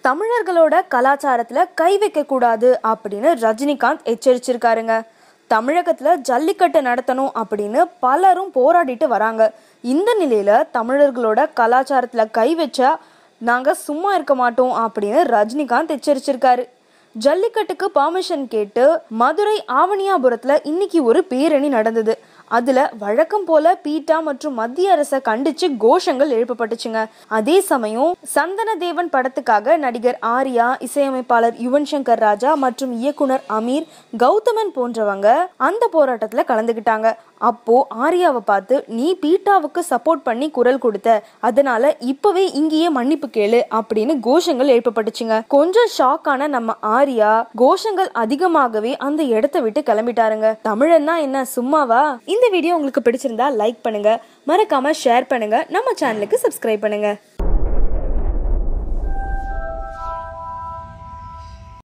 தமிழர்களோட கலாச்சாரத்துல கை வைக்க கூடாது அப்படின்னு ரஜினிகாந்த் எச்சரிச்சிருக்காருங்க. தமிழகத்துல ஜல்லிக்கட்டு நடத்தணும் அப்படின்னு பலரும் போராடிட்டு வராங்க. இந்த நிலையில தமிழர்களோட கலாச்சாரத்துல கை வச்சா நாங்க சும்மா இருக்க மாட்டோம் அப்படின்னு ரஜினிகாந்த் எச்சரிச்சிருக்காரு. ஜல்லிக்கட்டுக்கு பர்மிஷன் கேட்டு மதுரை ஆவணியாபுரத்துல இன்னைக்கு ஒரு பேரணி நடந்தது. அதுல வழக்கம் போல பீட்டா மற்றும் மத்திய அரசை கண்டிச்சு கோஷங்கள் எழுப்பப்பட்டுச்சுங்க. அதே சமயம் சந்தன தேவன் படத்துக்காக நடிகர் ஆர்யா, இசையமைப்பாளர் யுவன் சங்கர் ராஜா மற்றும் இயக்குனர் அமீர் கௌதமன் போன்றவங்க அந்த போராட்டத்துல கலந்துகிட்டாங்க. அப்போ ஆர்யாவை பார்த்து, நீ பீட்டாவுக்கு சப்போர்ட் பண்ணி குரல் கொடுத்த, அதனால இப்பவே இங்கேயே மன்னிப்பு கேளு அப்படின்னு கோஷங்கள் எழுப்பப்பட்டுச்சுங்க. கொஞ்சம் ஷாக்கான நம்ம ஆர்யா கோஷங்கள் அதிகமாகவே அந்த இடத்தை விட்டு கிளம்பிட்டாருங்க. தமிழன்னா என்ன சும்மாவா? இந்த வீடியோ உங்களுக்கு பிடிச்சிருந்தா லைக் பண்ணுங்க, மறக்காம ஷேர் பண்ணுங்க, நம்ம சேனலுக்கு சப்ஸ்கிரைப் பண்ணுங்க.